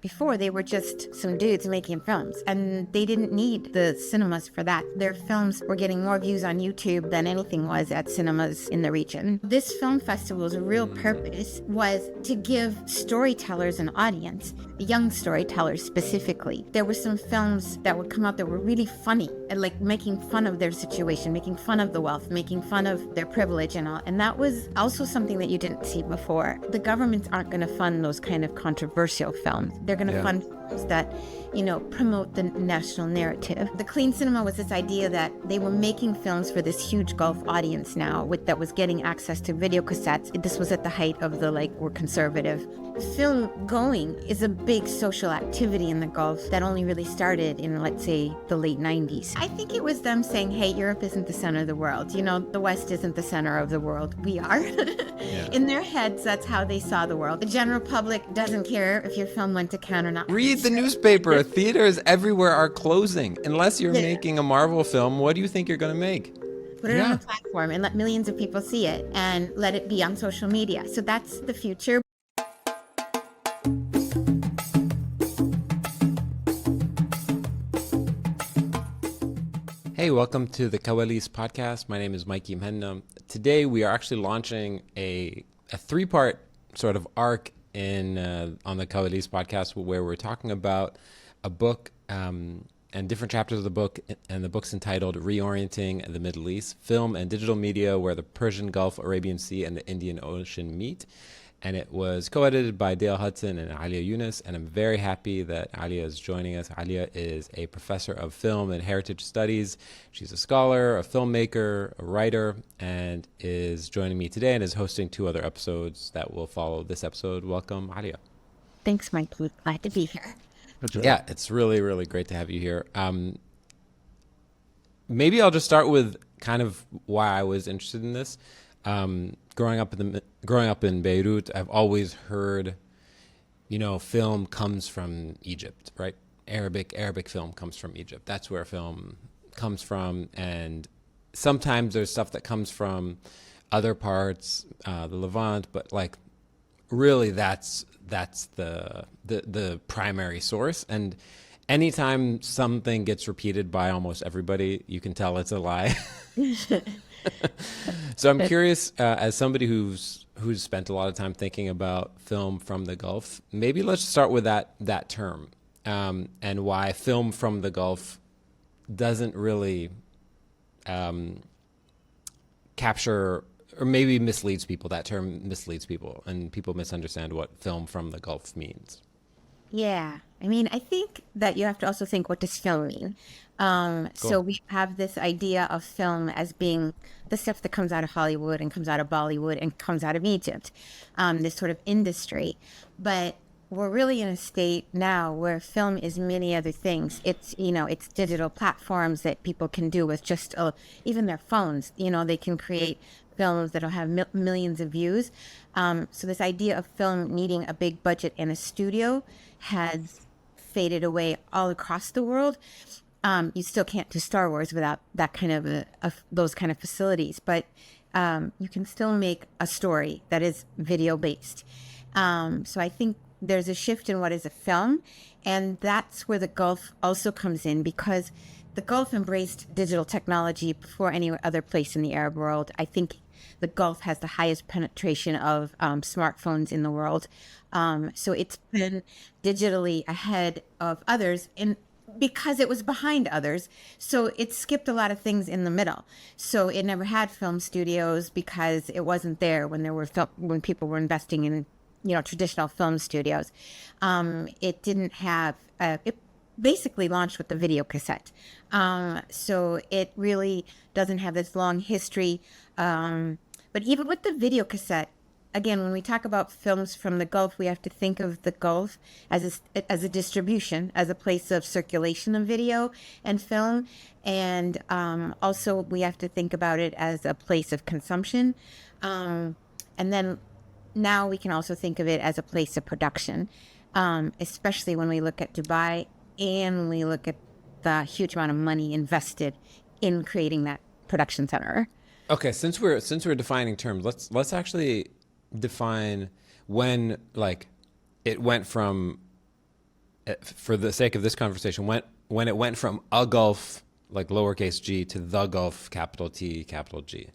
Before, they were just some dudes making films, and they didn't need the cinemas for that. Their films were getting more views on YouTube than anything was at cinemas in the region. This film festival's real purpose was to give storytellers an audience, young storytellers specifically. There were some films that would come out that were really funny, and like making fun of their situation, making fun of the wealth, making fun of their privilege and all. And that was also something that you didn't see before. The governments aren't going to fund those kind of controversial films. They're going to fund films that, promote the national narrative. The clean cinema was this idea that they were making films for this huge Gulf audience now that was getting access to video cassettes. This was at the height of the, we're conservative. Film going is a big social activity in the Gulf that only really started in, let's say, the late 90s. I think it was them saying, hey, Europe isn't the center of the world. The West isn't the center of the world. We are. In their heads, that's how they saw the world. The general public doesn't care if your film went to Cannes or not. Read the newspaper. Theaters everywhere are closing. Unless you're making a Marvel film, what do you think you're going to make? Put it on a platform and let millions of people see it and let it be on social media. So that's the future. Hey, welcome to the Kawalis podcast. My name is Mikey Mhenna. Today we are actually launching a three-part sort of arc on the Kawalis podcast where we're talking about a book and different chapters of the book, and the book's entitled Reorienting the Middle East, Film and Digital Media Where the Persian Gulf, Arabian Sea, and the Indian Ocean Meet. And it was co-edited by Dale Hudson and Alia Yunis, and I'm very happy that Alia is joining us. Alia is a professor of film and heritage studies. She's a scholar, a filmmaker, a writer, and is joining me today and is hosting two other episodes that will follow this episode. Welcome, Alia. Thanks, Mike. Glad to be here. Yeah, it's really, really great to have you here. Maybe I'll just start with kind of why I was interested in this. Growing up in Beirut, I've always heard, film comes from Egypt, right? Arabic film comes from Egypt. That's where film comes from, and sometimes there's stuff that comes from other parts, the Levant, but really that's the primary source. And anytime something gets repeated by almost everybody, you can tell it's a lie. So I'm curious, as somebody who's spent a lot of time thinking about film from the Gulf, maybe let's start with that term, and why film from the Gulf doesn't really capture, or maybe misleads people. That term misleads people, and people misunderstand what film from the Gulf means. Yeah. I think that you have to also think, what does film mean? Cool. So we have this idea of film as being the stuff that comes out of Hollywood and comes out of Bollywood and comes out of Egypt, this sort of industry. But we're really in a state now where film is many other things. It's, it's digital platforms that people can do with just even their phones. They can create films that'll have millions of views. So this idea of film needing a big budget and a studio has faded away all across the world. You still can't do Star Wars without that kind of those kind of facilities, but you can still make a story that is video based. So I think there's a shift in what is a film, and that's where the Gulf also comes in, because the Gulf embraced digital technology before any other place in the Arab world. I think the Gulf has the highest penetration of smartphones in the world. So it's been digitally ahead of others, and because it was behind others, so it skipped a lot of things in the middle. So it never had film studios because it wasn't there when people were investing in traditional film studios. It didn't have it basically launched with the video cassette. So it really doesn't have this long history. But even with the video cassette, again, when we talk about films from the Gulf, we have to think of the Gulf as a distribution, as a place of circulation of video and film. And also we have to think about it as a place of consumption. And then now we can also think of it as a place of production, especially when we look at Dubai and when we look at the huge amount of money invested in creating that production center. Okay, since we're defining terms, let's actually define when it went from for the sake of this conversation, when it went from a Gulf, like lowercase g, to the Gulf, capital T, capital G.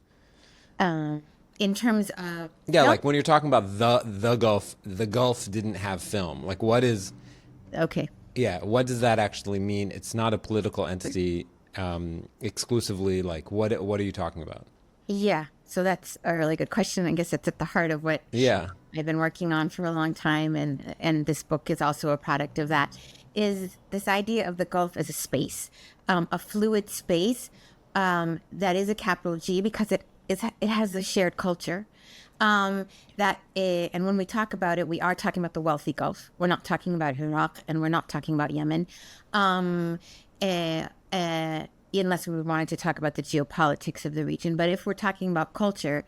In terms of Yeah, film? like when you're talking about the Gulf didn't have film. Like what is Okay. yeah, what does that actually mean? It's not a political entity exclusively. Like what are you talking about? Yeah, so that's a really good question. I guess it's at the heart of what Yeah. I've been working on for a long time, and this book is also a product of that. Is this idea of the Gulf as a space, a fluid space that is a capital G because it has a shared culture. And when we talk about it, we are talking about the wealthy Gulf. We're not talking about Iraq, and we're not talking about Yemen. Unless we wanted to talk about the geopolitics of the region. But if we're talking about culture,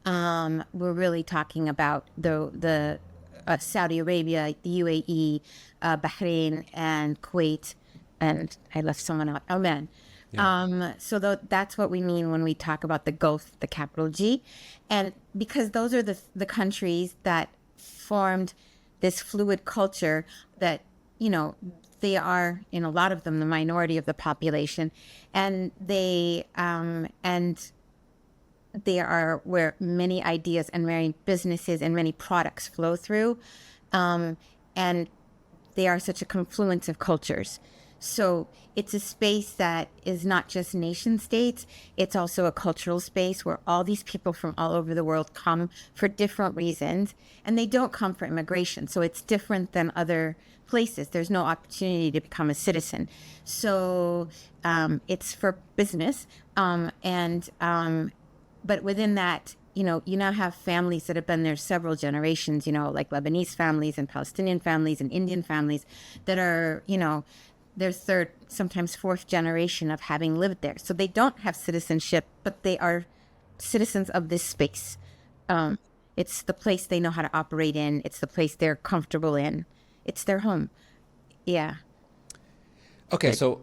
we're really talking about the Saudi Arabia, the UAE, Bahrain, and Kuwait, and I left someone out, Oman. Yeah. That's what we mean when we talk about the Gulf, the capital G. And because those are the countries that formed this fluid culture that, they are, in a lot of them, the minority of the population, and they are where many ideas and many businesses and many products flow through, and they are such a confluence of cultures. So it's a space that is not just nation states, it's also a cultural space where all these people from all over the world come for different reasons, and they don't come for immigration. So it's different than other places. There's no opportunity to become a citizen. So it's for business. But within that, you now have families that have been there several generations, like Lebanese families and Palestinian families and Indian families that are, their third, sometimes fourth generation of having lived there. So they don't have citizenship, but they are citizens of this space. It's the place they know how to operate in. It's the place they're comfortable in. It's their home. Yeah. Okay, so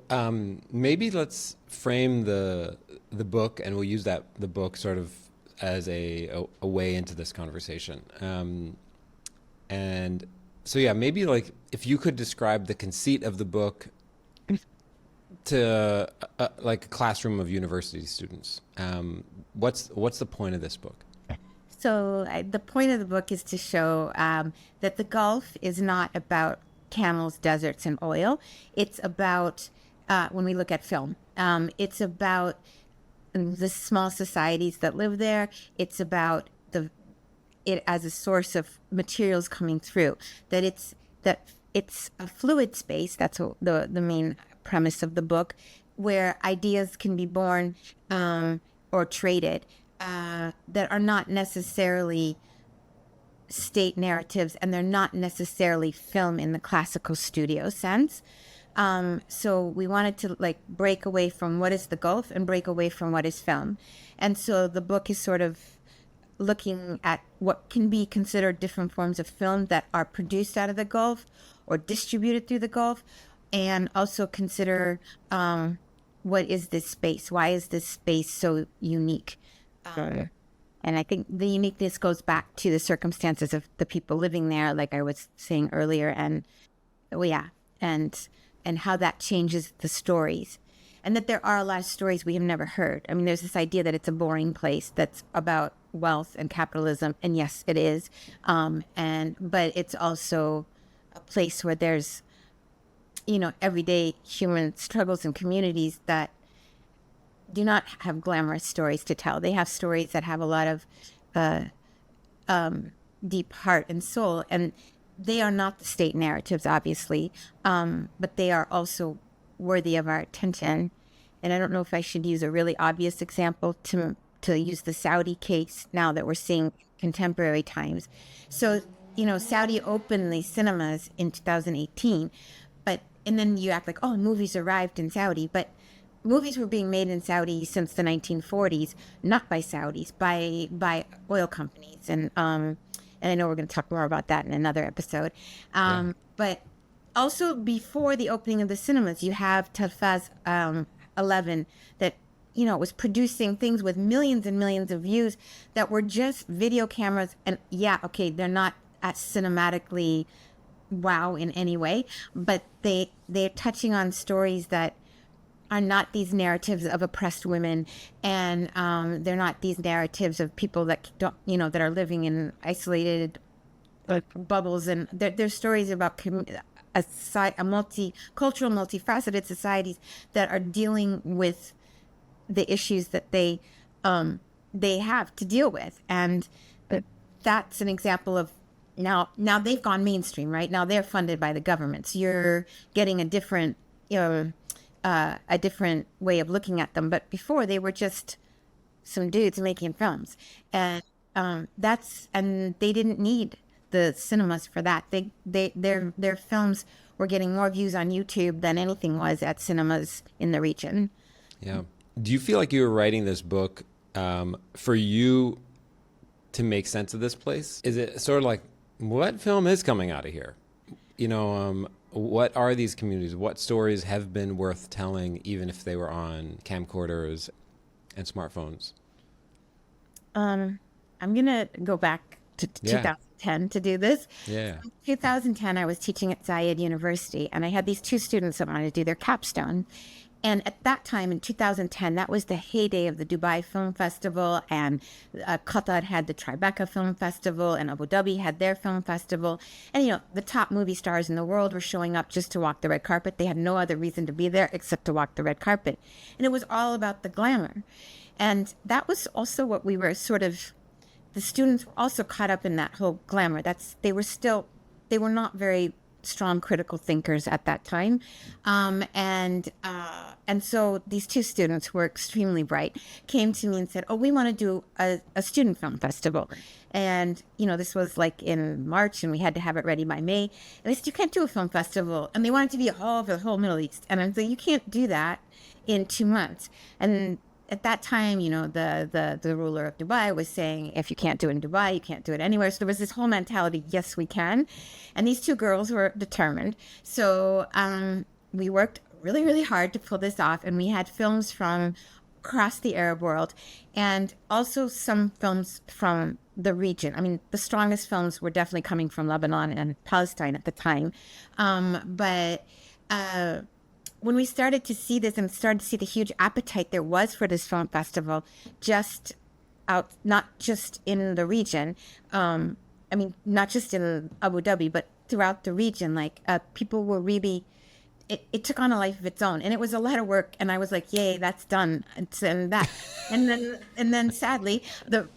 maybe let's frame the book, and we'll use the book sort of as a way into this conversation. And so yeah, maybe like if you could describe the conceit of the book to like a classroom of university students. What's the point of this book? So the point of the book is to show that the Gulf is not about camels, deserts, and oil. It's about, when we look at film, it's about the small societies that live there. It's about it as a source of materials coming through. That it's a fluid space. That's the main premise of the book, where ideas can be born or traded. That are not necessarily state narratives, and they're not necessarily film in the classical studio sense. So we wanted to break away from what is the Gulf and break away from what is film. And so the book is sort of looking at what can be considered different forms of film that are produced out of the Gulf or distributed through the Gulf, and also consider what is this space? Why is this space so unique? And I think the uniqueness goes back to the circumstances of the people living there, like I was saying earlier, and and how that changes the stories, and that there are a lot of stories we have never heard. I mean, there's this idea that it's a boring place that's about wealth and capitalism, and yes, it is, but it's also a place where there's, everyday human struggles and communities that do not have glamorous stories to tell. They have stories that have a lot of deep heart and soul, and they are not the state narratives, obviously, but they are also worthy of our attention. And I don't know if I should use a really obvious example to use the Saudi case now that we're seeing contemporary times. So, Saudi opened these cinemas in 2018, and then you act like, oh, movies arrived in Saudi, but movies were being made in Saudi since the 1940s, not by Saudis, by oil companies. And I know we're going to talk more about that in another episode. But also before the opening of the cinemas, you have Telfaz 11 that, was producing things with millions and millions of views that were just video cameras. And they're not as cinematically wow in any way, but they're touching on stories that are not these narratives of oppressed women, and they're not these narratives of people that don't, that are living in isolated bubbles, and they're stories about a multicultural, multifaceted societies that are dealing with the issues that they have to deal with. And that's an example of now they've gone mainstream, right? Now they're funded by the government, so you're getting a different way of looking at them. But before, they were just some dudes making films, and they didn't need the cinemas for that. Their films were getting more views on YouTube than anything was at cinemas in the region. Yeah. Do you feel like you were writing this book for you to make sense of this place? Is it sort of like, what film is coming out of here? What are these communities? What stories have been worth telling, even if they were on camcorders and smartphones? I'm going to go back to 2010 to do this. Yeah. In 2010, I was teaching at Zayed University, and I had these two students that wanted to do their capstone. And at that time, in 2010, that was the heyday of the Dubai Film Festival, and Qatar had the Tribeca Film Festival, and Abu Dhabi had their film festival. And, the top movie stars in the world were showing up just to walk the red carpet. They had no other reason to be there except to walk the red carpet. And it was all about the glamour. And that was also what we were the students were also caught up in that whole glamour. They were not very strong critical thinkers at that time, and so these two students who were extremely bright came to me and said, "Oh, we want to do a student film festival." And this was like in March, and we had to have it ready by May. And they said, "You can't do a film festival," and they wanted to be all over the whole Middle East. And I'm like, "You can't do that in 2 months." And at that time, the ruler of Dubai was saying, if you can't do it in Dubai, you can't do it anywhere. So there was this whole mentality, yes, we can. And these two girls were determined. So we worked really, really hard to pull this off. And we had films from across the Arab world, and also some films from the region. I mean, the strongest films were definitely coming from Lebanon and Palestine at the time. But when we started to see this and started to see the huge appetite there was for this film festival, not just in the region, not just in Abu Dhabi, but throughout the region, people were really, it took on a life of its own, and it was a lot of work. And I was like, yay, that's done. And then sadly, the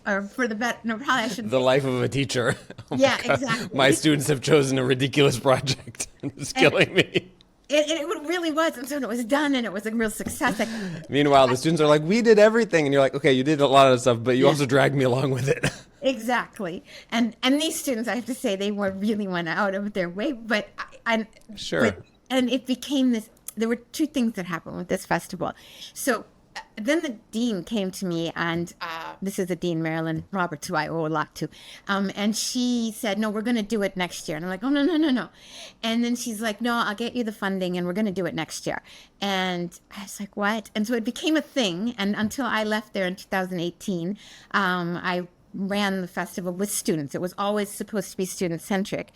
life of a teacher. Oh yeah, exactly. My students have chosen a ridiculous project. It's killing me. It really was, and so it was done, and it was a real success. Meanwhile, the students are like, "We did everything," and you're like, "Okay, you did a lot of stuff, but you also dragged me along with it." Exactly, and these students, I have to say, they really went out of their way, but and it became this. There were two things that happened with this festival. So then the dean came to me, and this is the dean, Marilyn Roberts, who I owe a lot to. And she said, "No, we're going to do it next year." And I'm like, "Oh, no. And then she's like, "No, I'll get you the funding, and we're going to do it next year." And I was like, "What?" And so it became a thing. And until I left there in 2018, I ran the festival with students. It was always supposed to be student-centric.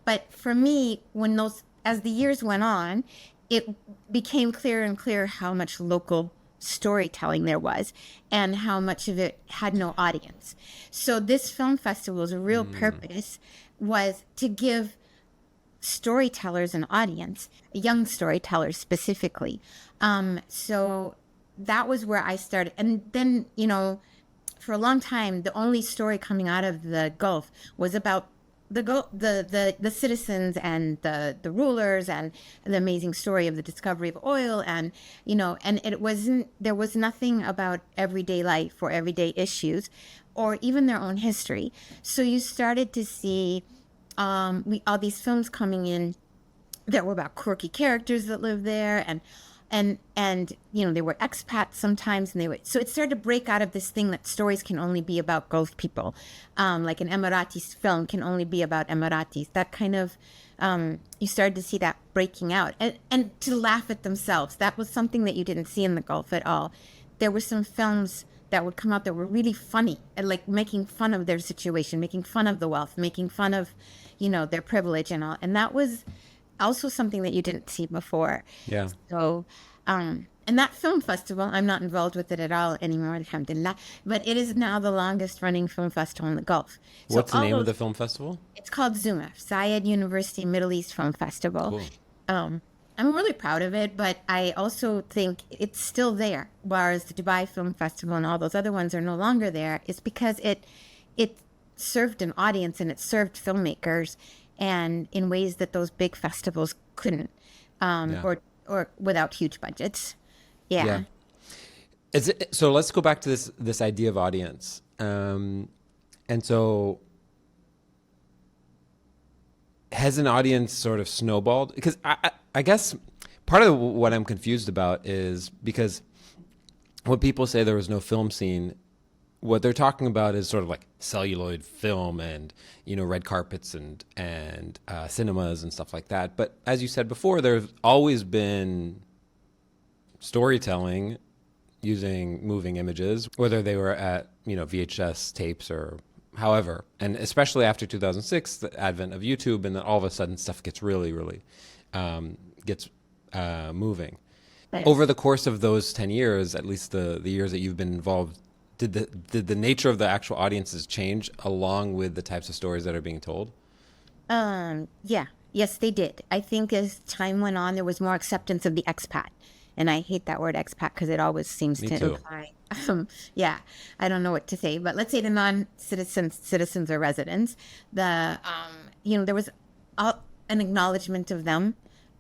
But for me, as the years went on, it became clearer and clearer how much local storytelling there was, and how much of it had no audience. So this film festival's real purpose was to give storytellers an audience, young storytellers specifically. So that was where I started. And then, for a long time, the only story coming out of the Gulf was about the citizens and the rulers, and the amazing story of the discovery of oil, and there was nothing about everyday life or everyday issues or even their own history. So you started to see all these films coming in that were about quirky characters that lived there, and they were expats sometimes, and so it started to break out of this thing that stories can only be about Gulf people, like an Emirati film can only be about Emiratis. That kind of you started to see that breaking out, and to laugh at themselves. That was something that you didn't see in the Gulf at all. There were some films that would come out that were really funny, and like making fun of their situation, making fun of the wealth, making fun of their privilege and all. And that was also something that you didn't see before. Yeah. So, and that film festival, I'm not involved with it at all anymore, alhamdulillah, but it is now the longest running film festival in the Gulf. So What's the all name of those- the film festival? It's called ZUMF, Zayed University Middle East Film Festival. Cool. I'm really proud of it, but I also think it's still there, whereas the Dubai Film Festival and all those other ones are no longer there. It's because it served an audience and it served filmmakers, and in ways that those big festivals couldn't, or without huge budgets. Yeah. So let's go back to this idea of audience, and so has an audience sort of snowballed? Because I guess part of what I'm confused about is because when people say there was no film scene, what they're talking about is sort of like celluloid film and red carpets and cinemas and stuff like that. But as you said before, there's always been storytelling using moving images, whether they were at VHS tapes or however, and especially after 2006, the advent of YouTube, and then all of a sudden stuff gets really gets moving. Right. Over the course of those 10 years, at least the years that you've been involved, did the nature of the actual audiences change along with the types of stories that are being told? Yes, they did. I think as time went on, there was more acceptance of the expat. And I hate that word expat because it always seems Me to too. imply, I don't know what to say, but let's say the citizens or residents, there was an acknowledgement of them,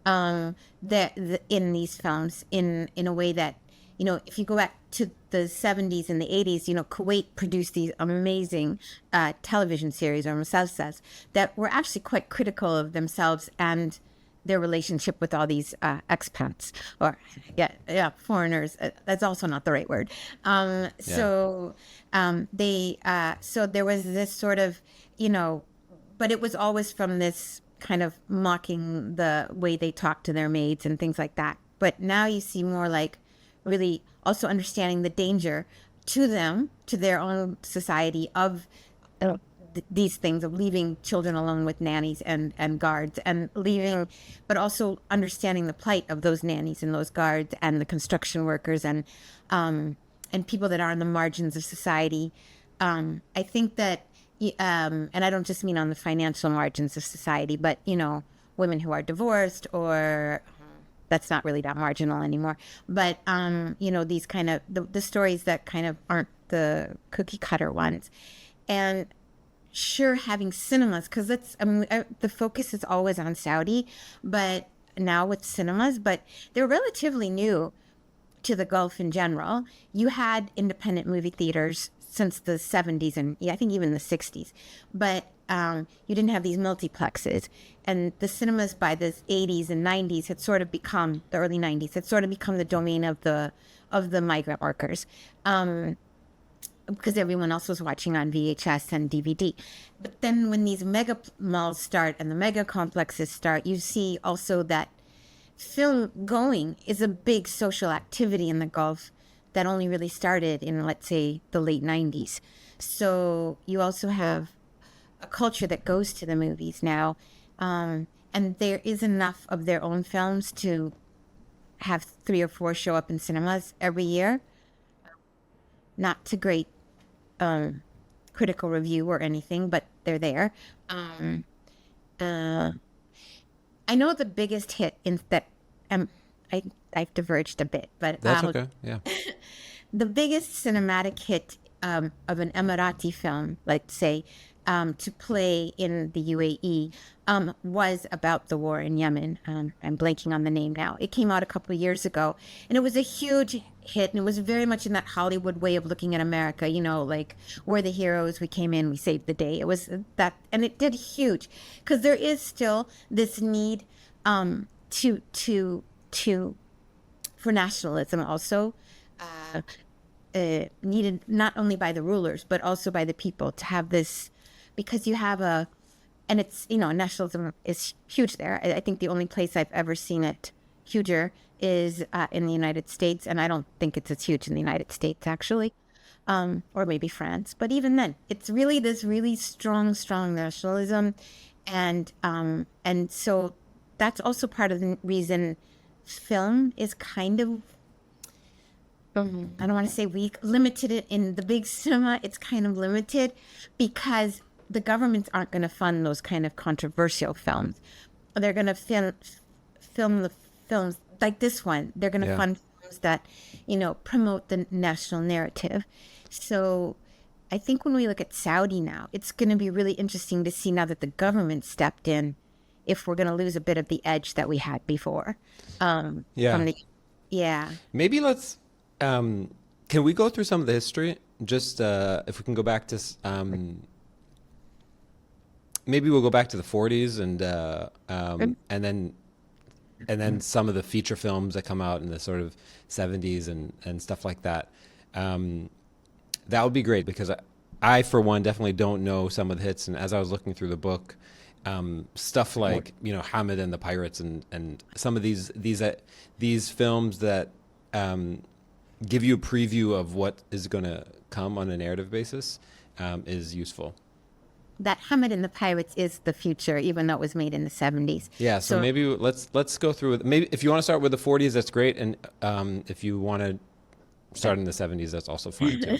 in these films in a way that, if you go back to the 70s and the 80s, Kuwait produced these amazing television series or musalsals that were actually quite critical of themselves and their relationship with all these expats or foreigners. That's also not the right word. So there was this sort of, but it was always from this kind of mocking the way they talk to their maids and things like that. But now you see more like really also understanding the danger to them, to their own society of these things, of leaving children alone with nannies and guards, and leaving, but also understanding the plight of those nannies and those guards and the construction workers and people that are on the margins of society. I think that, and I don't just mean on the financial margins of society, but, women who are divorced, or that's not really that marginal anymore. But, these kind of, the stories that kind of aren't the cookie cutter ones. And sure, having cinemas, because the focus is always on Saudi, but now with cinemas, but they're relatively new to the Gulf in general. You had independent movie theaters since the 70s and I think even the 60s, but you didn't have these multiplexes. And the cinemas by the 80s and 90s had sort of become, the early 90s, had sort of become the domain of the migrant workers. Because everyone else was watching on VHS and DVD. But then when these mega malls start and the mega complexes start, you see also that film going is a big social activity in the Gulf that only really started in, let's say, the late 90s. So you also have a culture that goes to the movies now. And there is enough of their own films to have 3 or 4 show up in cinemas every year. Not to great critical review or anything, but they're there. I know the biggest hit in that I've diverged a bit, but That's okay. Yeah. the biggest cinematic hit of an Emirati film, let's say, to play in the UAE was about the war in Yemen. I'm blanking on the name now. It came out a couple of years ago, and it was a huge hit, and it was very much in that Hollywood way of looking at America, like we're the heroes, we came in, we saved the day. It was that, and it did huge, because there is still this need for nationalism also, needed not only by the rulers, but also by the people to have this, because you have and it's, nationalism is huge there. I think the only place I've ever seen it huger is in the United States, and I don't think it's as huge in the United States, actually, or maybe France. But even then, it's really this really strong nationalism, And so that's also part of the reason film is kind of, I don't want to say weak, limited in the big cinema. It's kind of limited because the governments aren't going to fund those kind of controversial films. They're going to film the films like this one. They're going to fund films that, promote the national narrative. So I think when we look at Saudi now, it's going to be really interesting to see now that the government stepped in, if we're going to lose a bit of the edge that we had before. Maybe let's, can we go through some of the history? Just if we can go back to, maybe we'll go back to the 40s and then some of the feature films that come out in the sort of 70s and stuff like that. That would be great, because I, for one, definitely don't know some of the hits. And as I was looking through the book, stuff like, Hamid and the Pirates and some of these films that give you a preview of what is going to come on a narrative basis is useful. That Hamid and the Pirates is the future, even though it was made in the 70s. Yeah, so maybe let's go through it. Maybe if you want to start with the 40s, that's great. And if you want to start in the 70s, that's also fine too.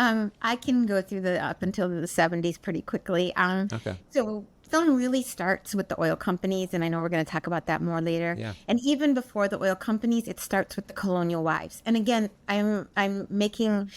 I can go through up until the 70s pretty quickly. Okay. So film really starts with the oil companies, and I know we're going to talk about that more later. Yeah. And even before the oil companies, it starts with the colonial wives. And again, I'm making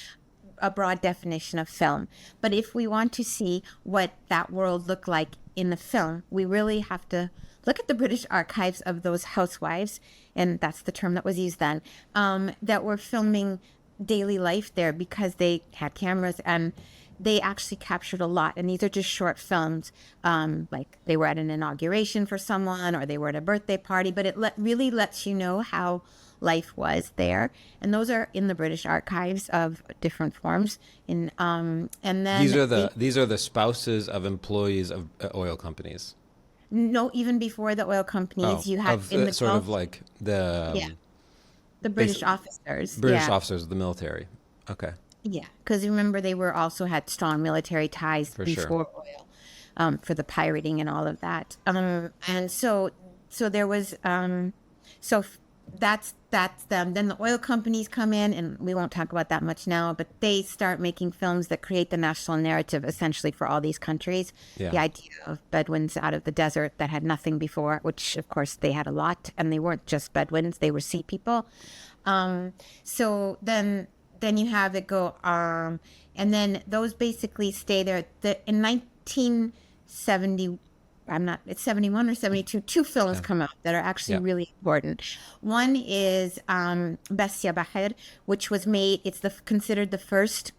a broad definition of film. But if we want to see what that world looked like in the film, we really have to look at the British archives of those housewives, and that's the term that was used then, that were filming daily life there, because they had cameras and they actually captured a lot. And these are just short films, like they were at an inauguration for someone or they were at a birthday party, but it really lets you know how life was there. And those are in the British archives of different forms. And then these are the spouses of employees of oil companies. No, even before the oil companies, you had in the sort Gulf, of like the British officers. British officers of the military. Okay. Yeah, because remember they had strong military ties before oil, for the pirating and all of that. And so there was that's them. Then the oil companies come in, and we won't talk about that much now, but they start making films that create the national narrative essentially for all these countries. Yeah. The idea of Bedouins out of the desert that had nothing before, which of course they had a lot, and they weren't just Bedouins, they were sea people. So then you have it go, and then those basically stay there. In 1970, it's 71 or 72, two films come out that are actually really important. One is Bestia Baher, which was made, considered the first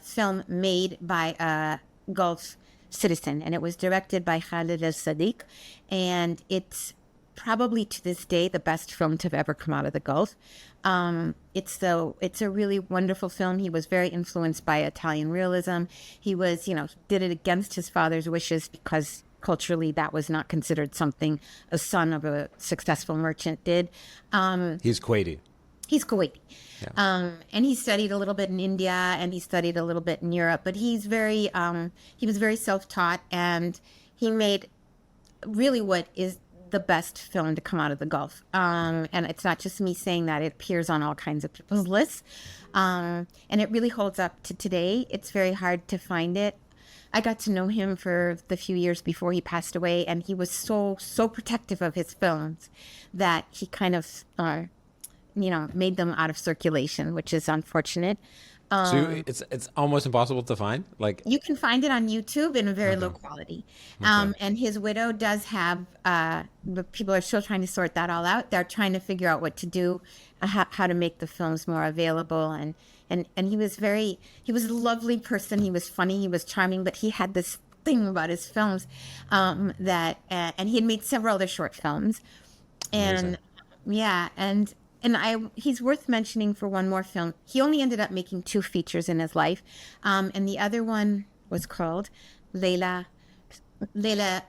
film made by a Gulf citizen, and it was directed by Khalid al-Sadiq, and it's probably to this day the best film to have ever come out of the Gulf. It's a really wonderful film. He was very influenced by Italian realism. He was, did it against his father's wishes, because culturally that was not considered something a son of a successful merchant did. He's Kuwaiti. He's Kuwaiti. Yeah. And he studied a little bit in India, and he studied a little bit in Europe, but he was very self-taught, and he made really what is the best film to come out of the Gulf. And it's not just me saying that, it appears on all kinds of people's lists. And it really holds up to today. It's very hard to find it. I got to know him for the few years before he passed away, and he was so protective of his films that he kind of, made them out of circulation, which is unfortunate. So it's almost impossible to find. Like, you can find it on YouTube in a very low quality. And his widow does have. But people are still trying to sort that all out. They're trying to figure out what to do, how to make the films more available. And he was a lovely person. He was funny. He was charming. But he had this thing about his films and he had made several other short films. And amazing. he's worth mentioning for one more film. He only ended up making 2 features in his life. And the other one was called Layla. It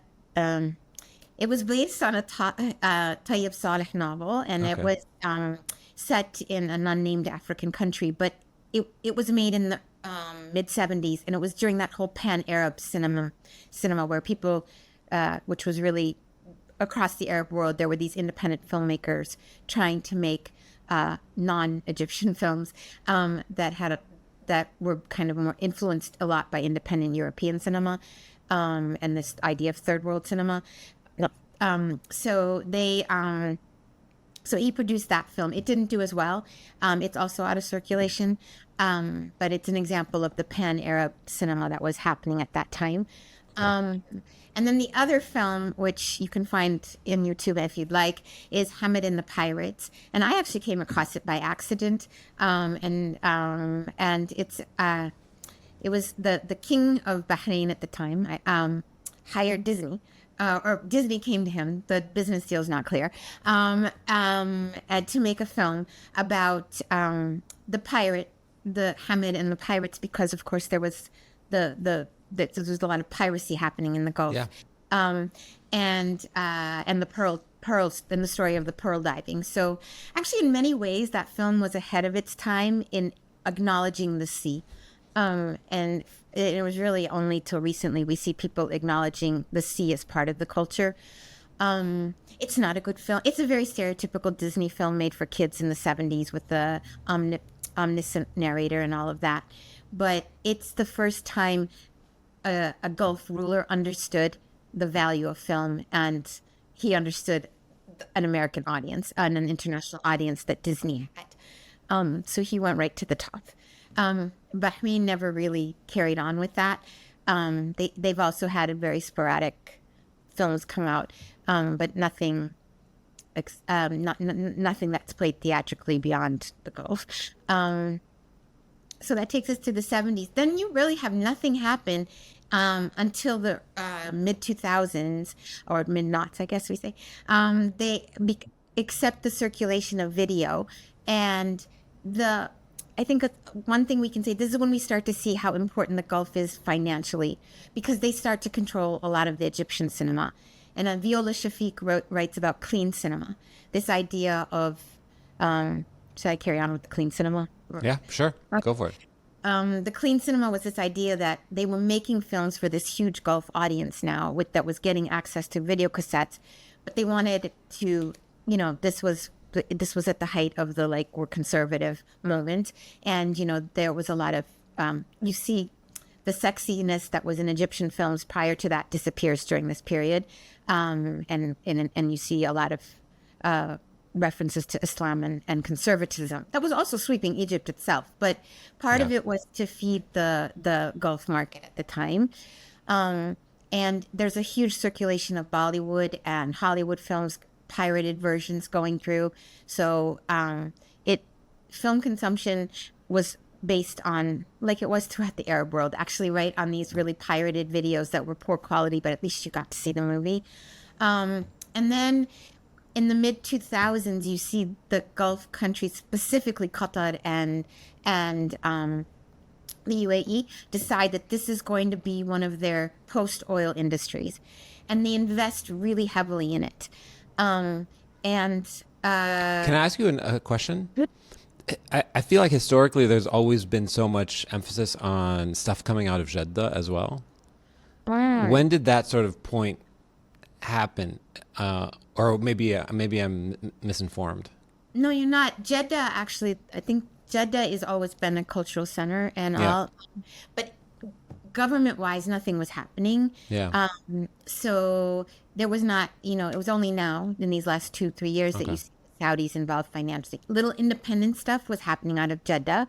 was based on a Tayyib Saleh novel, and it was set in an unnamed African country, but it was made in the mid 70s, and it was during that whole pan-Arab cinema where people, which was really across the Arab world, there were these independent filmmakers trying to make non-Egyptian films that were kind of more influenced a lot by independent European cinema, and this idea of third world cinema. So he produced that film. It didn't do as well. It's also out of circulation, but it's an example of the pan-Arab cinema that was happening at that time. And then the other film, which you can find in YouTube if you'd like, is Hamid and the Pirates. And I actually came across it by accident. And it was the king of Bahrain at the time hired Disney. Or Disney came to him, the business deal is not clear, to make a film about the pirate, the Hamid and the Pirates, because of course there was there was a lot of piracy happening in the Gulf. Yeah. And the pearls and the story of the pearl diving. So actually in many ways that film was ahead of its time in acknowledging the sea. And it was really only till recently we see people acknowledging the sea as part of the culture. It's not a good film. It's a very stereotypical Disney film made for kids in the 70s with the omniscient narrator and all of that. But it's the first time a Gulf ruler understood the value of film, and he understood an American audience and an international audience that Disney had. So he went right to the top. Bahrain never really carried on with that. They've also had a very sporadic films come out, but nothing that's played theatrically beyond the Gulf. So that takes us to the 70s. Then you really have nothing happen until the mid 2000s, or mid noughts, I guess we say. Except the circulation of video, and I think one thing we can say, this is when we start to see how important the Gulf is financially, because they start to control a lot of the Egyptian cinema. And Viola Shafiq writes about clean cinema, this idea of, should I carry on with the clean cinema? Yeah, sure. Go for it. The clean cinema was this idea that they were making films for this huge Gulf audience now that was getting access to video cassettes, but they wanted to, this was at the height of the we're conservative moment. And, there was a lot of, you see the sexiness that was in Egyptian films prior to that disappears during this period. And you see a lot of references to Islam and conservatism. That was also sweeping Egypt itself. But part of it was to feed the Gulf market at the time. And there's a huge circulation of Bollywood and Hollywood films, pirated versions going through. So film consumption was based on, like it was throughout the Arab world, actually, right, on these really pirated videos that were poor quality, but at least you got to see the movie. And then in the mid 2000s, you see the Gulf countries, specifically Qatar and the UAE, decide that this is going to be one of their post-oil industries, and they invest really heavily in it. Can I ask you a question? I feel like historically there's always been so much emphasis on stuff coming out of Jeddah as well. When did that sort of point happen? Or maybe I'm misinformed. No, you're not. Jeddah, actually, I think Jeddah has always been a cultural center but government-wise, nothing was happening. Yeah. So there was not, it was only now in these last 2-3 years that you see the Saudis involved financially. Little independent stuff was happening out of Jeddah,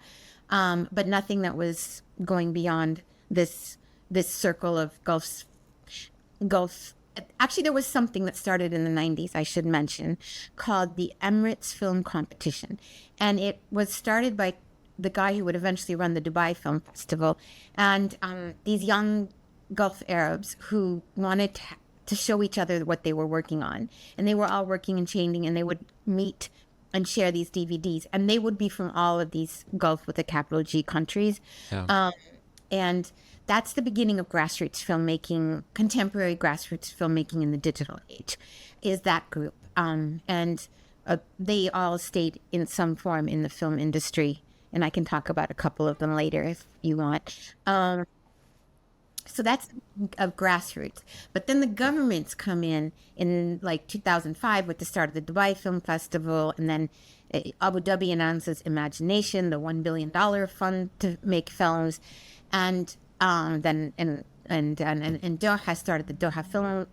but nothing that was going beyond this circle of Gulf. Actually, there was something that started in the 90s, I should mention, called the Emirates Film Competition. And it was started by the guy who would eventually run the Dubai Film Festival. And these young Gulf Arabs who wanted to show each other what they were working on. And they were all working and changing, and they would meet and share these DVDs. And they would be from all of these Gulf with a capital G countries. Yeah. And that's the beginning of grassroots filmmaking, contemporary grassroots filmmaking in the digital age, is that group. And they all stayed in some form in the film industry and I can talk about a couple of them later if you want. So that's of grassroots. But then the governments come in like 2005 with the start of the Dubai Film Festival, and then Abu Dhabi announces Imagination, the $1 billion fund to make films, and then and Doha started the Doha Film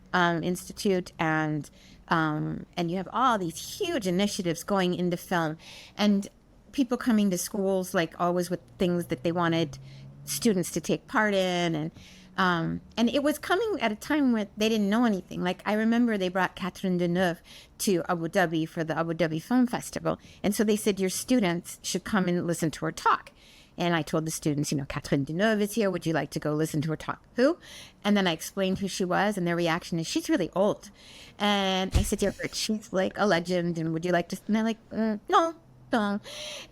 Institute, and you have all these huge initiatives going into film, and people coming to schools like always with things that they wanted students to take part in, and it was coming at a time where they didn't know anything. Like I remember they brought Catherine Deneuve to Abu Dhabi for the Abu Dhabi Film Festival, and so they said your students should come and listen to her talk. And I told the students, Catherine Deneuve is here. Would you like to go listen to her talk? Who? And then I explained who she was, and their reaction is, she's really old. And I said, yeah, but she's like a legend, and would you like to? And they're like, no.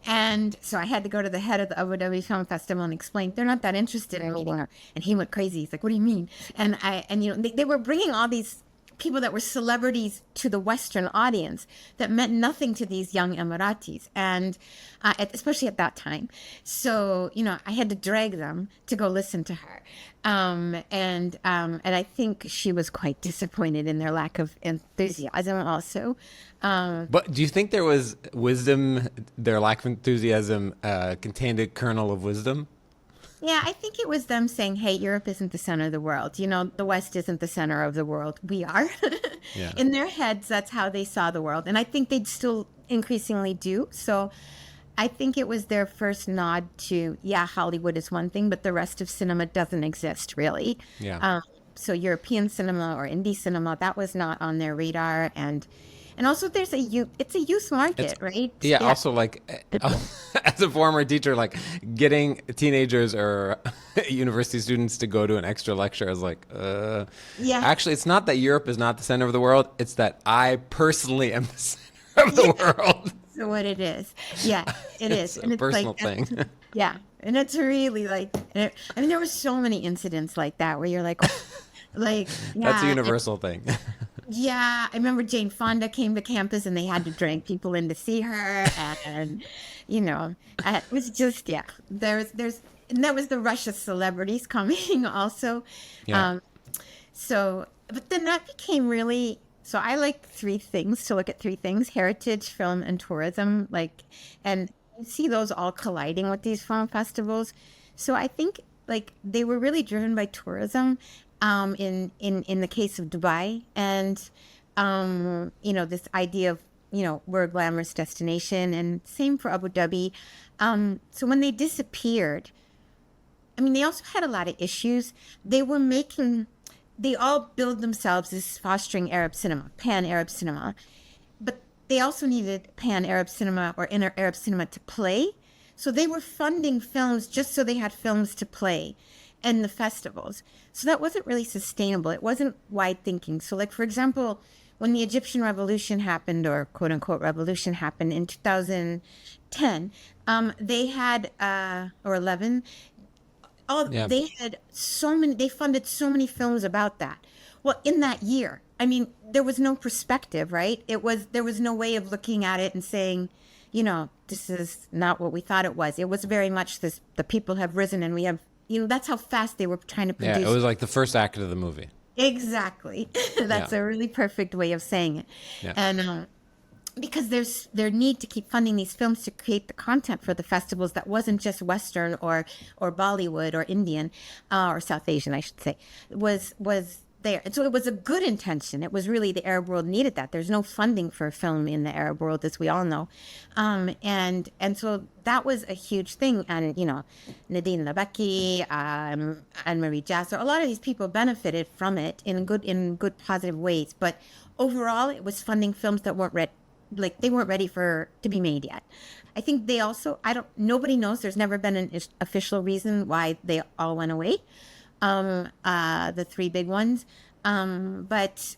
And so I had to go to the head of the Abu Dhabi Film Festival and explain they're not that interested in meeting her. And he went crazy. He's like, what do you mean? And they were bringing all these people that were celebrities to the Western audience that meant nothing to these young Emiratis, and especially at that time. So I had to drag them to go listen to her, and I think she was quite disappointed in their lack of enthusiasm also. But do you think there was wisdom? Their lack of enthusiasm contained a kernel of wisdom? Yeah, I think it was them saying, hey, Europe isn't the center of the world. The West isn't the center of the world. We are. Yeah. In their heads, that's how they saw the world. And I think they'd still increasingly do. So I think it was their first nod to, yeah, Hollywood is one thing, but the rest of cinema doesn't exist, really. Yeah. So European cinema or indie cinema, that was not on their radar. And also it's a youth market, right? Yeah, also like as a former teacher, like getting teenagers or university students to go to an extra lecture is like, yeah. Actually, it's not that Europe is not the center of the world. It's that I personally am the center of the world. So what it is. Yeah, it is. It's a personal thing. Yeah, and it's really like, I mean, there were so many incidents like that where you're like, yeah. That's a universal thing. Yeah, I remember Jane Fonda came to campus and they had to drag people in to see her, and it was just there's and that was the rush of celebrities coming also. Yeah. But then that became really. So I like three things to look at: heritage, film, and tourism. And you see those all colliding with these film festivals. So I think they were really driven by tourism. In the case of Dubai, and this idea of we're a glamorous destination, and same for Abu Dhabi. So when they disappeared, I mean, they also had a lot of issues. They all billed themselves as fostering Arab cinema, pan-Arab cinema, but they also needed pan-Arab cinema or inter-Arab cinema to play. So they were funding films just so they had films to play and the festivals. So that wasn't really sustainable. It wasn't wide thinking. So for example, when the Egyptian revolution happened, or quote unquote revolution happened in 2010, they had, or 11, they had they funded so many films about that. Well, in that year, I mean, there was no perspective, right? There was no way of looking at it and saying, this is not what we thought it was. It was very much this, the people have risen and we have, that's how fast they were trying to produce. Yeah, it was like the first act of the movie. Exactly. That's a really perfect way of saying it. Yeah. And because their need to keep funding these films to create the content for the festivals that wasn't just Western or Bollywood or Indian or South Asian, I should say, was there. And so it was a good intention. It was really the Arab world needed that. There's no funding for film in the Arab world, as we all know. And so that was a huge thing. And, Nadine Labaki, Anne-Marie Jasser, a lot of these people benefited from it in good positive ways. But overall, it was funding films that weren't ready. They weren't ready to be made yet. I think they also, nobody knows. There's never been an official reason why they all went away. The three big ones. But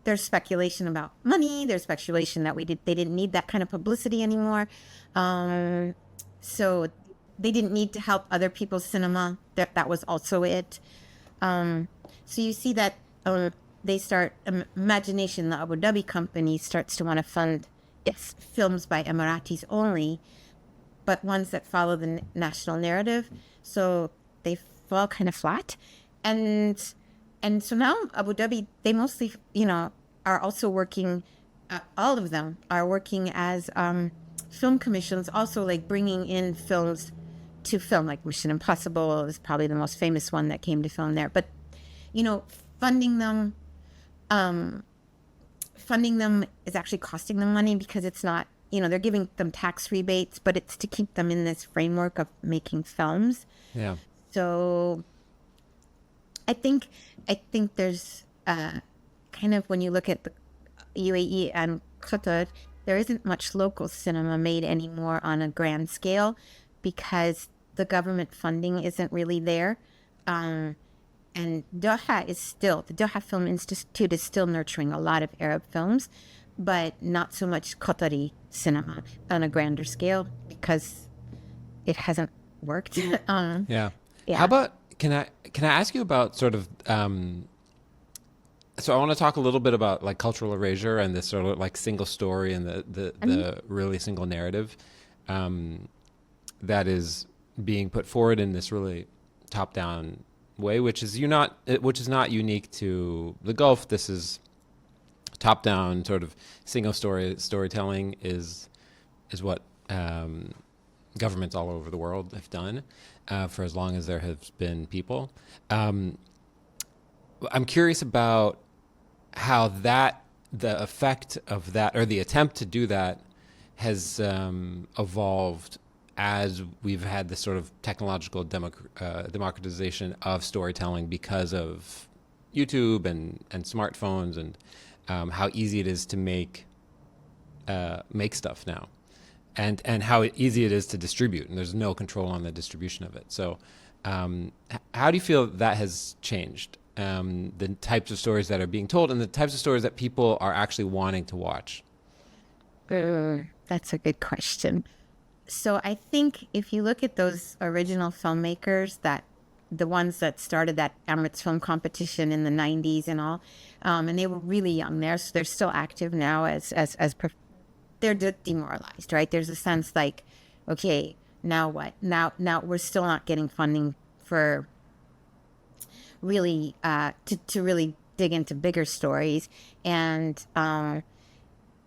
there's speculation about money. There's speculation that they didn't need that kind of publicity anymore. So they didn't need to help other people's cinema. That was also it. So you see that they start, Imagination, the Abu Dhabi company, starts to want to fund films by Emiratis only, but ones that follow the national narrative. So they fall kind of flat. And so now Abu Dhabi, they mostly, are also working, all of them are working as film commissions, also like bringing in films to film, like Mission Impossible is probably the most famous one that came to film there. But, funding them is actually costing them money because it's not, they're giving them tax rebates, but it's to keep them in this framework of making films. Yeah. So I think there's kind of, when you look at the UAE and Qatar, there isn't much local cinema made anymore on a grand scale because the government funding isn't really there. And the Doha Film Institute is still nurturing a lot of Arab films, but not so much Qatari cinema on a grander scale because it hasn't worked. Yeah. Yeah. How about, can I ask you about sort of, so I want to talk a little bit about like cultural erasure and this sort of like single story and the really single narrative that is being put forward in this really top-down way, which is not unique to the Gulf. This is top-down sort of single storytelling is what governments all over the world have done for as long as there have been people. I'm curious about how the effect of that, or the attempt to do that, has evolved as we've had this sort of technological democratization of storytelling because of YouTube and smartphones, and how easy it is to make stuff now, and how easy it is to distribute, and there's no control on the distribution of it. So how do you feel that has changed? The types of stories that are being told and the types of stories that people are actually wanting to watch? That's a good question. So I think if you look at those original filmmakers, the ones that started that Emirates Film Competition in the 90s and all, and they were really young there, so they're still active now they're demoralized, right? There's a sense like, okay, now what? Now we're still not getting funding for really to really dig into bigger stories, and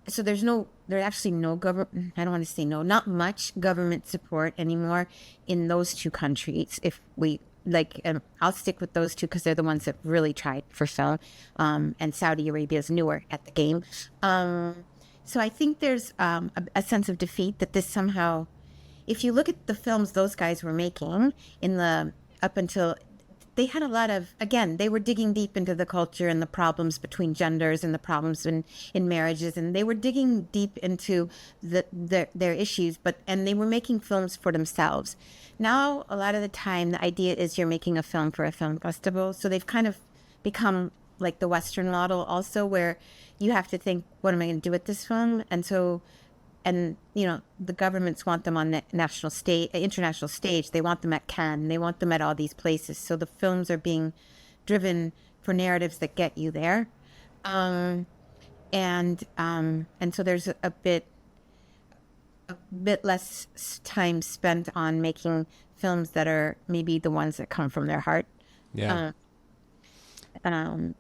so there's actually no government. I don't want to say no, not much government support anymore in those two countries. If we like, I'll stick with those two because they're the ones that really tried for film, and Saudi Arabia is newer at the game. So I think there's a sense of defeat that this somehow, if you look at the films those guys were making up until, they had a lot of, again, they were digging deep into the culture and the problems between genders and the problems in marriages, and they were digging deep into their issues, and they were making films for themselves. Now, a lot of the time, the idea is you're making a film for a film festival, so they've kind of become like the Western model also, where you have to think, what am I going to do with this film? And so, the governments want them on the international stage. They want them at Cannes. They want them at all these places. So the films are being driven for narratives that get you there. And so there's a bit less time spent on making films that are maybe the ones that come from their heart. Yeah.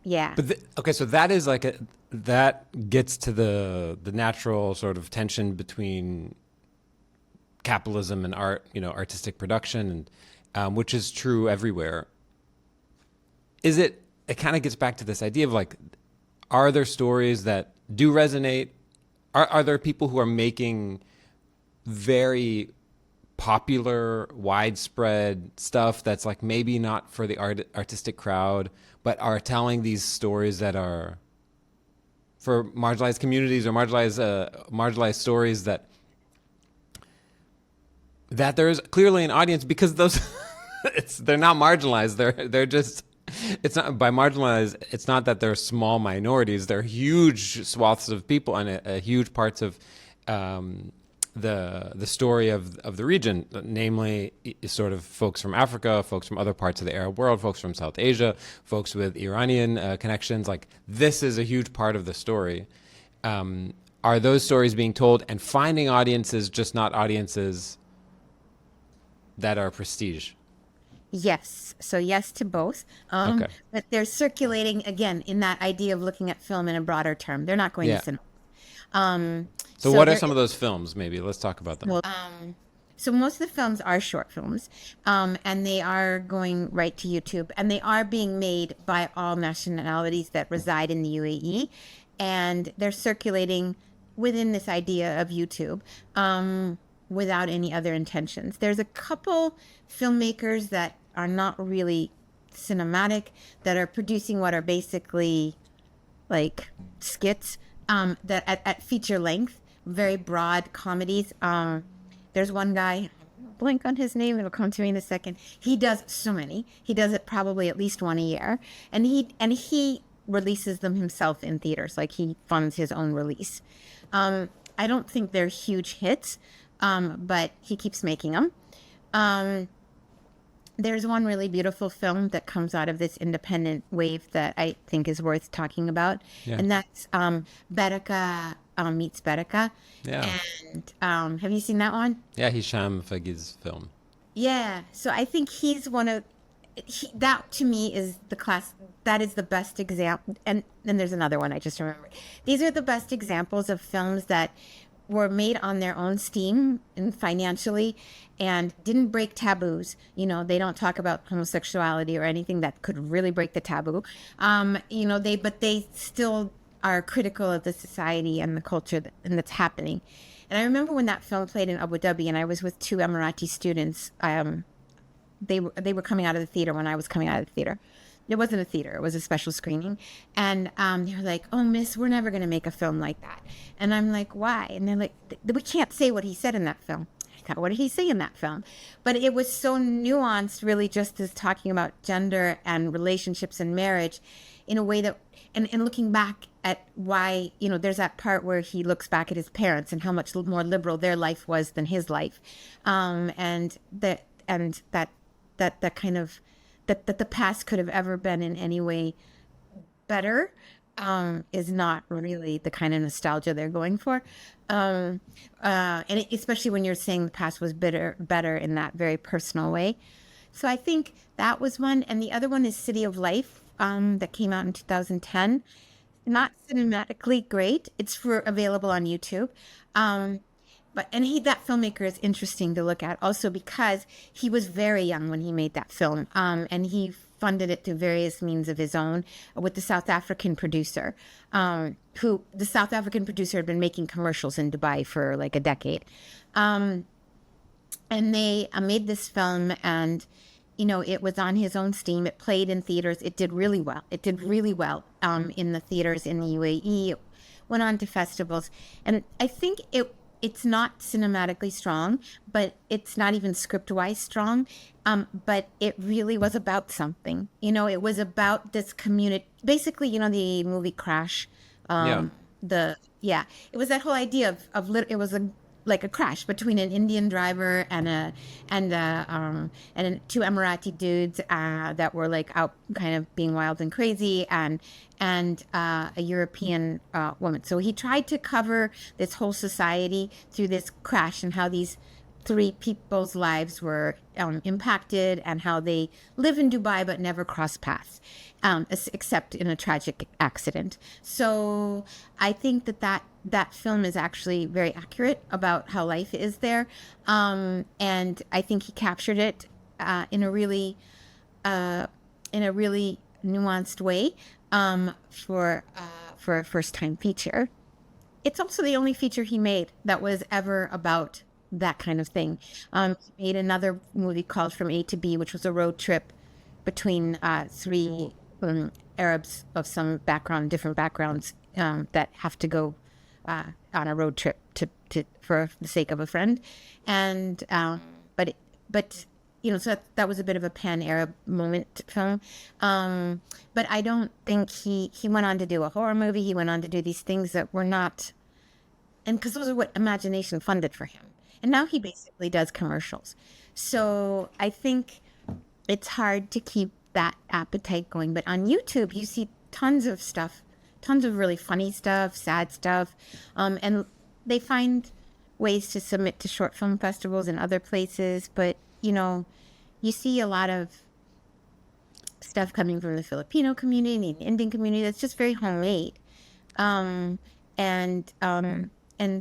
Yeah. But okay, so that is like that gets to the natural sort of tension between capitalism and art, artistic production, and which is true everywhere. It kind of gets back to this idea of like, are there stories that do resonate? Are there people who are making very popular, widespread stuff that's like maybe not for the artistic crowd, but are telling these stories that are for marginalized communities or marginalized stories that there is clearly an audience, because those they're not marginalized. They're just, it's not by marginalized. It's not that they're small minorities. They're huge swaths of people and a huge parts of the story of the region, namely sort of folks from Africa, folks from other parts of the Arab world, folks from South Asia, folks with Iranian connections. Like, this is a huge part of the story. Are those stories being told and finding audiences, just not audiences that are prestige? Yes. So yes to both. Okay. But they're circulating again in that idea of looking at film in a broader term. They're not going to Yeah. cinema. Um, So so what are there some of those films? Maybe let's talk about them. well, so most of the films are short films, and they are going right to YouTube, and they are being made by all nationalities that reside in the UAE, and they're circulating within this idea of YouTube, without any other intentions. There's a couple filmmakers that are not really cinematic that are producing what are basically like skits, that at feature length, very broad comedies. There's one guy, blank on his name, it'll come to me in a second. He does so many. He does it probably at least one a year, and he releases them himself in theaters. Like he funds his own release. I don't think they're huge hits, but he keeps making them. There's one really beautiful film that comes out of this independent wave that I think is worth talking about, Yeah. and that's Bereka meets Bereka. Yeah. And have you seen that one? Yeah, Hisham Fagiz's film. Yeah. So I think he's one of that to me is the class that is the best example. And then there's another one I just remembered. These are the best examples of films that were made on their own steam and financially and didn't break taboos. You know, they don't talk about homosexuality or anything that could really break the taboo. You know, but they still are critical of the society and the culture that's happening. And I remember when that film played in Abu Dhabi, and I was with two Emirati students. They were coming out of the theater when I was coming out of the theater. It wasn't a theater, it was a special screening. And they were like, "Oh, miss, we're never going to make a film like that." And I'm like, "Why?" And they're like, "We can't say what he said in that film." I thought, what did he say in that film? But it was so nuanced, really, just as talking about gender and relationships and marriage in a way that, and looking back at why, you know, there's that part where he looks back at his parents and how much more liberal their life was than his life. And that kind of, that the past could have ever been in any way better, is not really the kind of nostalgia they're going for. Especially when you're saying the past was better in that very personal way. So I think that was one. And the other one is City of Life, that came out in 2010. Not cinematically great. It's available on YouTube. That filmmaker is interesting to look at also because he was very young when he made that film. And he funded it through various means of his own with the South African producer, the South African producer had been making commercials in Dubai for like a decade. And they made this film, and, you know, it was on his own steam. It played in theaters. It did really well. In the theaters in the UAE. It went on to festivals. And I think it's not cinematically strong, but it's not even script-wise strong. But it really was about something. You know, it was about this community. Basically, you know, the movie Crash. Yeah. It was that whole idea it was like a crash between an Indian driver and two Emirati dudes that were like out kind of being wild and crazy, and a European woman. So he tried to cover this whole society through this crash and how these three people's lives were impacted and how they live in Dubai but never cross paths, except in a tragic accident. So I think that film is actually very accurate about how life is there, and I think he captured it in a really nuanced way for a first-time feature. It's also the only feature he made that was ever about that kind of thing. He made another movie called From A to B, which was a road trip between three Arabs of some different backgrounds, that have to go on a road trip for the sake of a friend, and but you know, so that was a bit of a pan-Arab moment film. But I don't think he went on to do a horror movie. He went on to do these things that were not, and because those are what imagination funded for him. And now he basically does commercials. So I think it's hard to keep that appetite going. But on YouTube, you see tons of stuff, tons of really funny stuff, sad stuff. And they find ways to submit to short film festivals in other places. But you see a lot of stuff coming from the Filipino community and the Indian community that's just very homemade. Um, and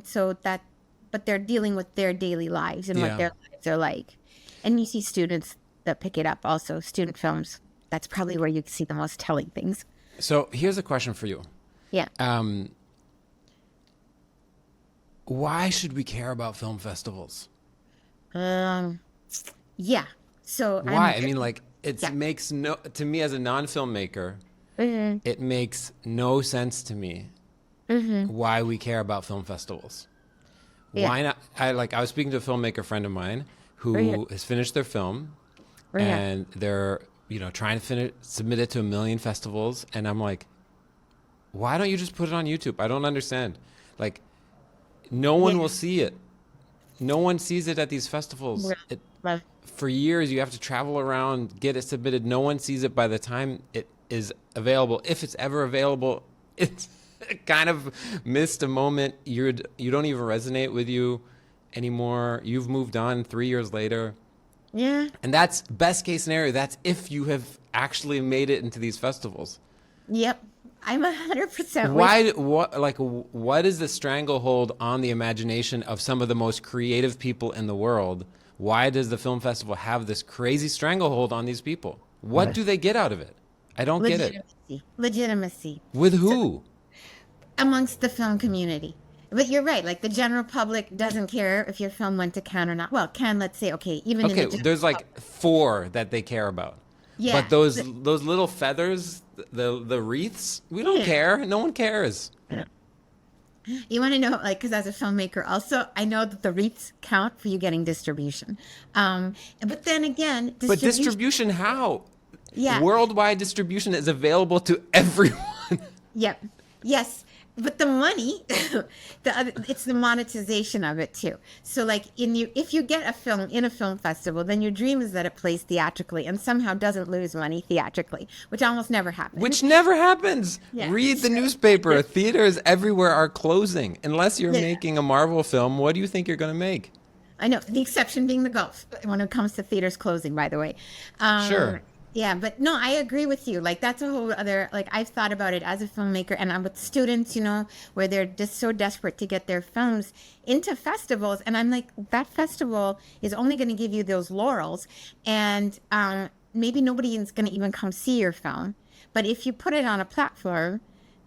so that, but they're dealing with their daily lives and what Yeah. their lives are like. And you see students that pick it up also, student films. That's probably where you see the most telling things. So here's a question for you. Yeah. Why should we care about film festivals? Um, yeah. So Why? I mean, like, it Yeah. makes no, to me as a non-filmmaker, Mhm, it makes no sense to me why we care about film festivals. Yeah. Why not? I was speaking to a filmmaker friend of mine who Right. has finished their film Right. and they're, trying to submit it to a million festivals. And I'm like, why don't you just put it on YouTube? I don't understand. Like, no one Yeah. will see it. No one sees it at these festivals. Right. Right. For years, you have to travel around, get it submitted. No one sees it by the time it is available. If it's ever available, it's kind of missed a moment. You don't even resonate with you anymore. You've moved on 3 years later. Yeah. And that's best case scenario. That's if you have actually made it into these festivals. Yep. I'm 100% with Why? What is the stranglehold on the imagination of some of the most creative people in the world? Why does the film festival have this crazy stranglehold on these people? What do they get out of it? I don't get it. legitimacy. Legitimacy With who? amongst the film community. But you're right. Like the general public doesn't care if your film went to Cannes or not. Well, Cannes, let's say, okay, even in Okay, the general there's like public. 4 that they care about. Yeah. But those little feathers, the wreaths, we don't Yeah. care. No one cares. You want to know, like, because as a filmmaker, also, I know that the wreaths count for you getting distribution. But then again, But distribution, how? Yeah. Worldwide distribution is available to everyone. Yep. Yes. But the money, it's the monetization of it too. So, like, if you get a film in a film festival, then your dream is that it plays theatrically and somehow doesn't lose money theatrically, which almost never happens. Which never happens. Yeah. Read the newspaper. Theaters everywhere are closing. Unless you're Yeah. making a Marvel film, what do you think you're going to make? I know, the exception being the Gulf when it comes to theaters closing, by the way. Sure. Yeah, but no, I agree with you. Like, that's a whole other, like, I've thought about it as a filmmaker and I'm with students, where they're just so desperate to get their films into festivals. And I'm like, that festival is only going to give you those laurels. And maybe nobody is going to even come see your film. But if you put it on a platform,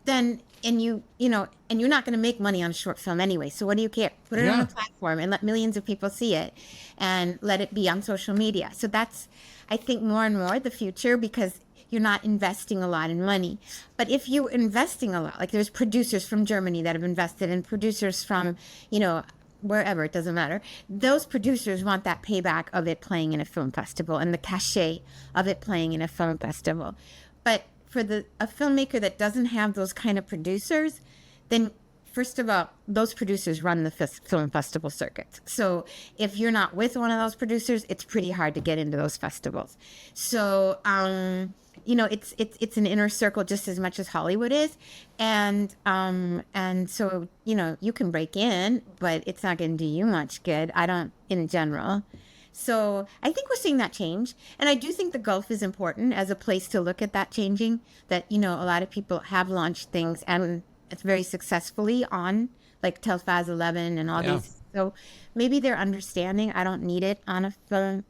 then, and you're not going to make money on a short film anyway. So what do you care? Put it on Yeah. a platform and let millions of people see it and let it be on social media. So that's, I think, more and more the future because you're not investing a lot in money. But if you're investing a lot, like there's producers from Germany that have invested and producers from, wherever, it doesn't matter. Those producers want that payback of it playing in a film festival and the cachet of it playing in a film festival. But for a filmmaker that doesn't have those kind of producers, then first of all, those producers run the film festival circuit. So if you're not with one of those producers, it's pretty hard to get into those festivals. So it's an inner circle just as much as Hollywood is, and so you can break in, but it's not going to do you much good. I don't, in general. So I think we're seeing that change. And I do think the Gulf is important as a place to look at that changing, that, a lot of people have launched things and it's very successfully on like Telfaz 11 and all Yeah. these. So maybe they're understanding I don't need it on a film,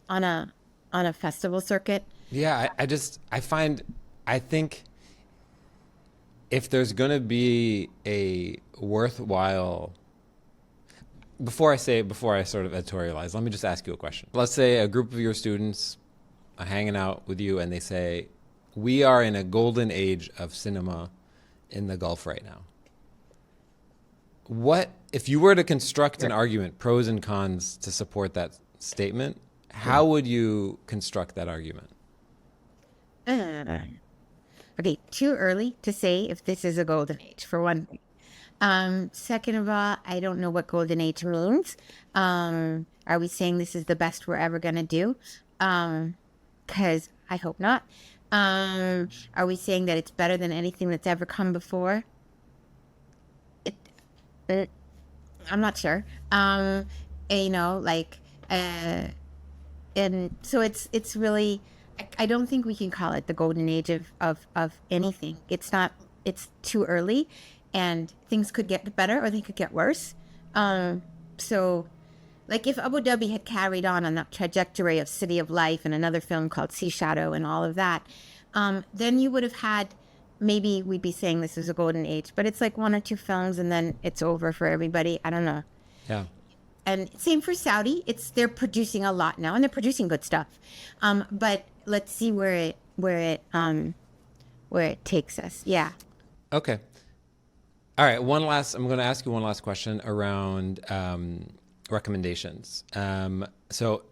on a festival circuit. Yeah, I think if there's going to be a worthwhile, before I sort of editorialize, let me just ask you a question. Let's say a group of your students are hanging out with you and they say, we are in a golden age of cinema in the Gulf right now. What, if you were to construct an argument, pros and cons to support that statement, how would you construct that argument? Okay, too early to say if this is a golden age, for one thing. Second of all, I don't know what golden age means. Are we saying this is the best we're ever going to do? Because I hope not. Are we saying that it's better than anything that's ever come before? I'm not sure. and so it's really, I don't think we can call it the golden age of anything. It's not. It's too early, and things could get better or they could get worse. So, like if Abu Dhabi had carried on that trajectory of City of Life and another film called Sea Shadow and all of that, then you would have had, maybe we'd be saying this is a golden age, but it's like one or two films and then it's over for everybody. I don't know. Yeah. And same for Saudi. They're producing a lot now and they're producing good stuff. But let's see where it takes us. Yeah. Okay. All right. I'm going to ask you one last question around recommendations. So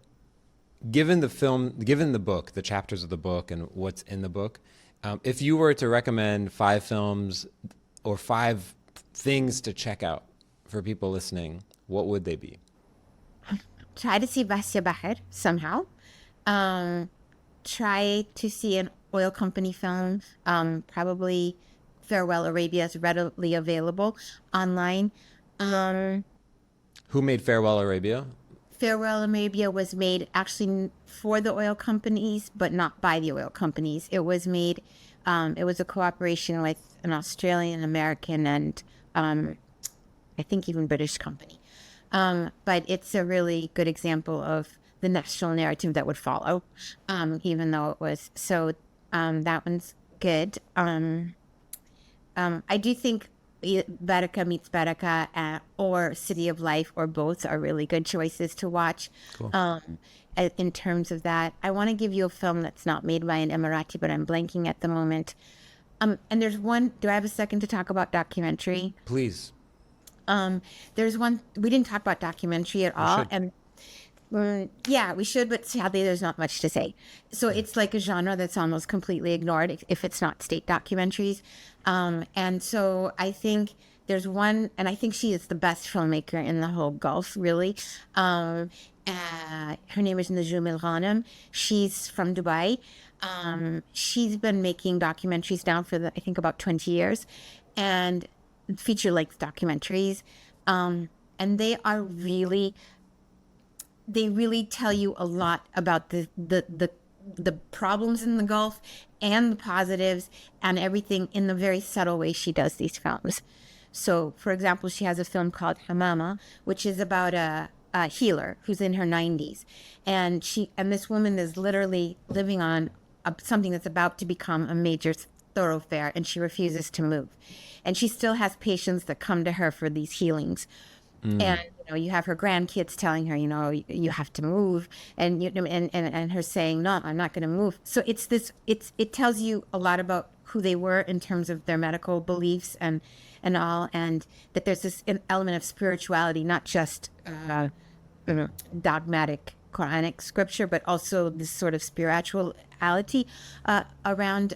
given the book, the chapters of the book and what's in the book, if you were to recommend 5 films or 5 things to check out for people listening, what would they be? Try to see Basya Bahar somehow. Try to see an oil company film. Probably Farewell Arabia is readily available online. Who made Farewell Arabia? Farewell Arabia was made actually for the oil companies, but not by the oil companies. It was made, it was a cooperation with an Australian, American, and I think even British company. But it's a really good example of the national narrative that would follow, even though it was. So that one's good. I do think Baraka Meets Baraka or City of Life or both are really good choices to watch. Cool. In terms of that, I want to give you a film that's not made by an Emirati, but I'm blanking at the moment. And there's one. Do I have a second to talk about documentary? Please. There's one. We didn't talk about documentary at all, and yeah, we should, but sadly, there's not much to say. So it's like a genre that's almost completely ignored if it's not state documentaries. And so I think there's one, and I think she is the best filmmaker in the whole Gulf, really. Her name is Najum El Ghanem. She's from Dubai. She's been making documentaries now for I think about 20 years, and feature-length documentaries. And they really tell you a lot about the problems in the Gulf and the positives and everything in the very subtle way she does these films. So, for example, she has a film called Hamama, which is about a healer who's in her 90s. And this woman is literally living on something that's about to become a major thoroughfare, and she refuses to move. And she still has patients that come to her for these healings. And you have her grandkids telling her, you have to move, and and her saying, no, I'm not going to move. So it tells you a lot about who they were in terms of their medical beliefs and all, and that there's this element of spirituality, not just dogmatic Quranic scripture, but also this sort of spirituality around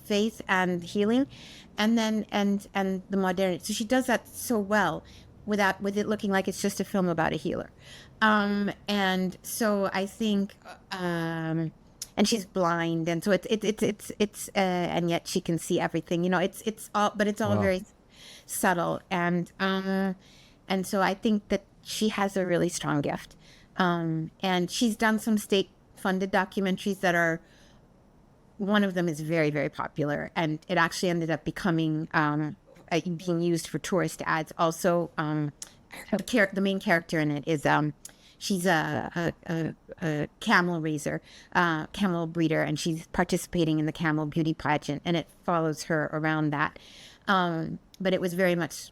faith and healing, and then and the modernity. So she does that so well, with it looking like it's just a film about a healer. And so I think, and she's blind, and so it's and yet she can see everything. It's all, but it's all Wow. very subtle, and so I think that she has a really strong gift. And she's done some state-funded documentaries that are. One of them is very, very popular, and it actually ended up becoming being used for tourist ads. Also, the main character in it is she's a camel raiser, camel breeder, and she's participating in the camel beauty pageant, and it follows her around that. But it was very much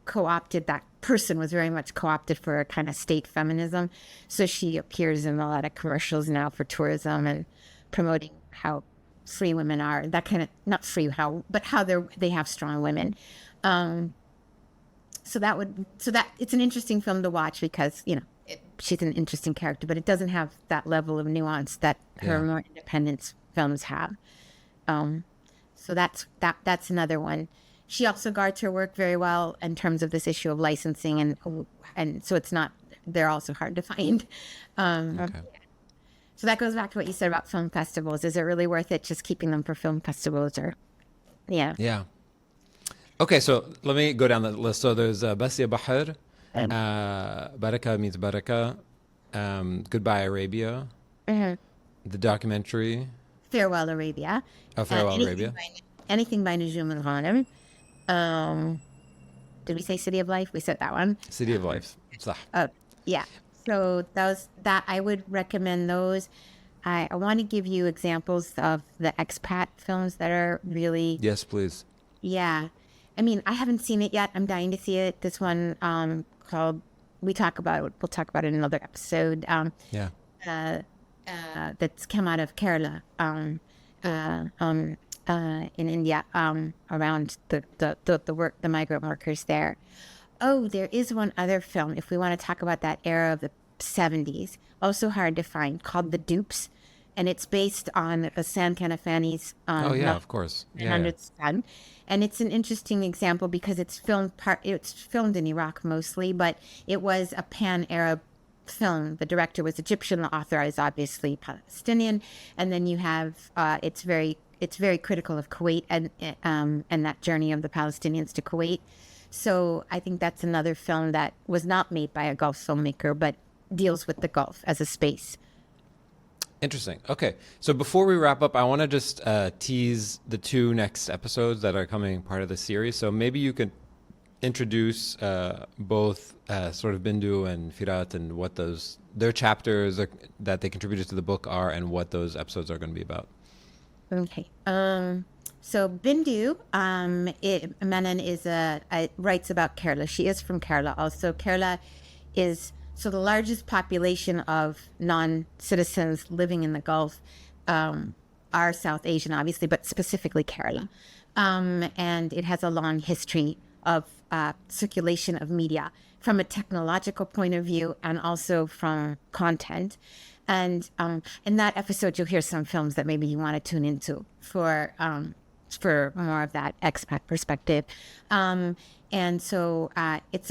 co-opted. That person was very much co-opted for a kind of state feminism. So she appears in a lot of commercials now for tourism and promoting how free women are, that kind of, not free, but how they have strong women. So that it's an interesting film to watch because, she's an interesting character, but it doesn't have that level of nuance that her more independent films have. So that's another one. She also guards her work very well in terms of this issue of licensing, and so they're also hard to find. Okay. So that goes back to what you said about film festivals. Is it really worth it just keeping them for film festivals Yeah. Yeah. Okay, so let me go down the list. So there's Basya Bahar, Baraka Meets Baraka, Goodbye Arabia, the documentary. Farewell Arabia. Oh, Farewell Arabia. Anything by Najum al-Ghanem. Did we say City of Life? We said that one. City of Life. صح. Yeah. So that I would recommend those. I want to give you examples of the expat films that are really... Yes, please. Yeah. I mean, I haven't seen it yet. I'm dying to see it. This one called... We'll talk about it in another episode. That's come out of Kerala in India, around the migrant workers there. Oh, there is one other film, if we want to talk about that era of the 70s, also hard to find, called The Dupes. And it's based on Hassan Kanafani's of course. 100th Son. And it's an interesting example because it's filmed in Iraq mostly, but it was a pan-Arab film. The director was Egyptian, the author is obviously Palestinian, and then you have it's very critical of Kuwait and that journey of the Palestinians to Kuwait. So I think that's another film that was not made by a Gulf filmmaker, but deals with the Gulf as a space. Interesting. Okay. So before we wrap up, I want to just tease the 2 next episodes that are coming part of the series. So maybe you could introduce both sort of Bindu and Firat and what their chapters that they contributed to the book are and what those episodes are going to be about. Okay. So Bindu, Menon writes about Kerala. She is from Kerala. Also, Kerala is the largest population of non-citizens living in the Gulf are South Asian, obviously, but specifically Kerala. And it has a long history of circulation of media from a technological point of view and also from content. And in that episode, you'll hear some films that maybe you want to tune into for more of that expat perspective. And so it's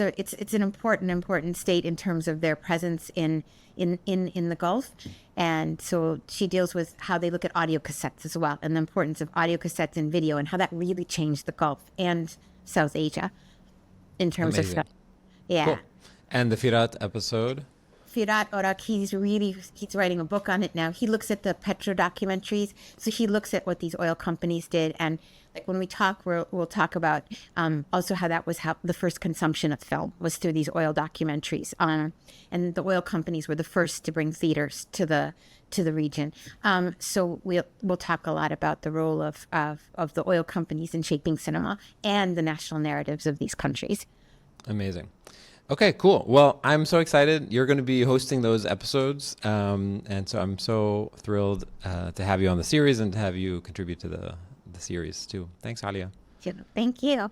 an important state in terms of their presence in the Gulf. And so she deals with how they look at audio cassettes as well, and the importance of audio cassettes and video, and how that really changed the Gulf and South Asia in terms of stuff. Yeah. Cool. And the Firat episode? Firat Orak, he's writing a book on it now. He looks at the petro documentaries. So he looks at what these oil companies did. And like when we talk, we'll talk about also how that was how the first consumption of film was through these oil documentaries. And the oil companies were the first to bring theaters to the region. So we'll talk a lot about the role of the oil companies in shaping cinema and the national narratives of these countries. Amazing. Okay, cool. Well, I'm so excited. You're going to be hosting those episodes. And so I'm so thrilled to have you on the series and to have you contribute to the series too. Thanks, Alia. Thank you.